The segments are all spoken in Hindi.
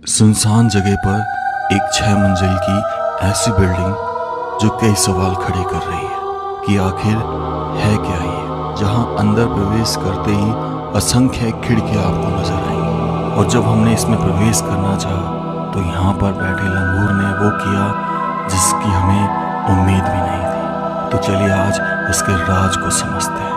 सुनसान जगह पर एक 6 मंजिल की ऐसी बिल्डिंग जो कई सवाल खड़े कर रही है कि आखिर है क्या ये, जहां अंदर प्रवेश करते ही असंख्य खिड़कियां आपको नजर आई। और जब हमने इसमें प्रवेश करना चाहा तो यहाँ पर बैठे लंगूर ने वो किया जिसकी हमें उम्मीद भी नहीं थी। तो चलिए आज इसके राज को समझते हैं।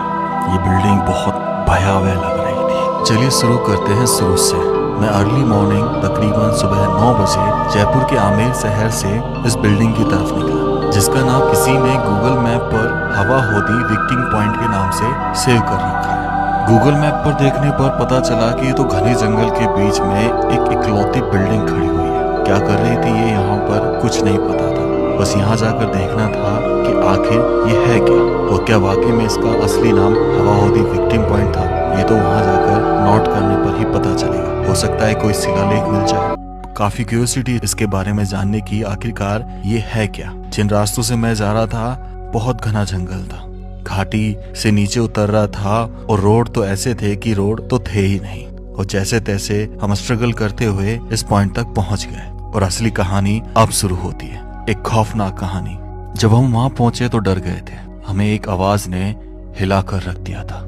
ये बिल्डिंग बहुत भयावह लग रही थी। चलिए शुरू करते हैं शुरू से। मैं अर्ली मॉर्निंग तकरीबन सुबह 9 बजे जयपुर के आमेर शहर से इस बिल्डिंग की तरफ निकला, जिसका नाम किसी ने गूगल मैप पर हवा होदी विक्टिंग पॉइंट के नाम से सेव कर रखा है। गूगल मैप पर देखने पर पता चला कि ये तो घने जंगल के बीच में एक इकलौती बिल्डिंग खड़ी हुई है। क्या कर रही थी ये यहाँ पर कुछ नहीं पता था, बस यहाँ जाकर देखना था कि आखिर ये है क्या और क्या वाकई में इसका असली नाम हवा होदी विक्टिम पॉइंट था। ये तो वहाँ जाकर नोट करने पर ही पता चलेगा। हो सकता है कोई शिलालेख मिल जाए। काफी क्यूरियोसिटी इसके बारे में जानने की, आखिरकार ये है क्या। जिन रास्तों से मैं जा रहा था बहुत घना जंगल था, घाटी से नीचे उतर रहा था और रोड तो ऐसे थे कि रोड तो थे ही नहीं। और जैसे तैसे हम स्ट्रगल करते हुए इस पॉइंट तक पहुंच गए और असली कहानी अब शुरू होती है, एक खौफनाक कहानी। जब हम वहां पहुंचे तो डर गए थे। हमें एक आवाज ने हिलाकर रख दिया था।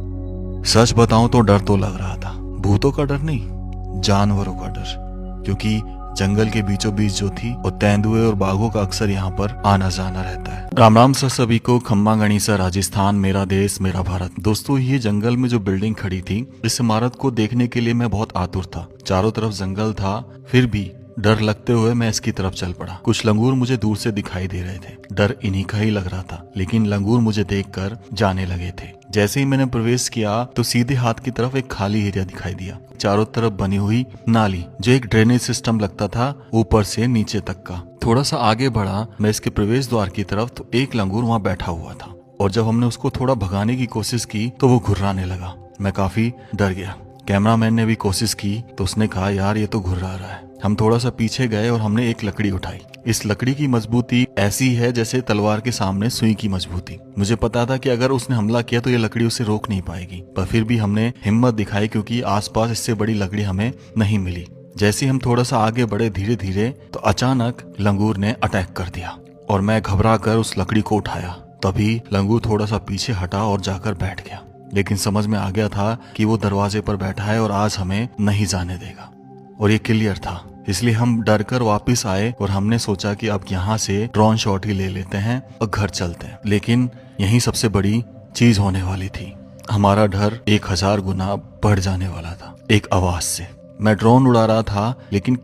सच बताऊं तो डर तो लग रहा था, भूतों का डर नहीं, जानवरों का डर। क्योंकि जंगल के बीचों बीच जो थी वो तेंदुए और बाघों का अक्सर यहाँ पर आना जाना रहता है। राम राम सर सभी को। खम्मा गणिसा राजस्थान, मेरा देश मेरा भारत। दोस्तों, ये जंगल में जो बिल्डिंग खड़ी थी, इस इमारत को देखने के लिए मैं बहुत आतुर था। चारों तरफ जंगल था, फिर भी डर लगते हुए मैं इसकी तरफ चल पड़ा। कुछ लंगूर मुझे दूर से दिखाई दे रहे थे। डर इन्हीं का ही लग रहा था, लेकिन लंगूर मुझे देखकर जाने लगे थे। जैसे ही मैंने प्रवेश किया तो सीधे हाथ की तरफ एक खाली एरिया दिखाई दिया। चारों तरफ बनी हुई नाली, जो एक ड्रेनेज सिस्टम लगता था ऊपर से नीचे तक का। थोड़ा सा आगे बढ़ा मैं इसके प्रवेश द्वार की तरफ तो एक लंगूर वहाँ बैठा हुआ था। और जब हमने उसको थोड़ा भगाने की कोशिश की तो वो घुर्राने लगा। मैं काफी डर गया। कैमरामैन ने भी कोशिश की तो उसने कहा, यार ये तो घुर्रा रहा है। हम थोड़ा सा पीछे गए और हमने एक लकड़ी उठाई। इस लकड़ी की मजबूती ऐसी है जैसे तलवार के सामने सुई की मजबूती। मुझे पता था कि अगर उसने हमला किया तो ये लकड़ी उसे रोक नहीं पाएगी, पर फिर भी हमने हिम्मत दिखाई क्योंकि आसपास इससे बड़ी लकड़ी हमें नहीं मिली। जैसे ही हम थोड़ा सा आगे बढ़े धीरे धीरे तो अचानक लंगूर ने अटैक कर दिया और मैं घबरा कर उस लकड़ी को उठाया। तभी लंगूर थोड़ा सा पीछे हटा और जाकर बैठ गया। लेकिन समझ में आ गया था कि वो दरवाजे पर बैठा है और आज हमें नहीं जाने देगा, और ये क्लियर था। इसलिए हम डर कर वापिस आए और हमने सोचा कि अब यहाँ से ड्रोन शॉट ही ले लेते हैं और घर चलते हैं। लेकिन यही सबसे बड़ी चीज होने वाली थी। हमारा डर 1000 गुना बढ़ जाने वाला था एक आवाज से। मैं ड्रोन उड़ा रहा था लेकिन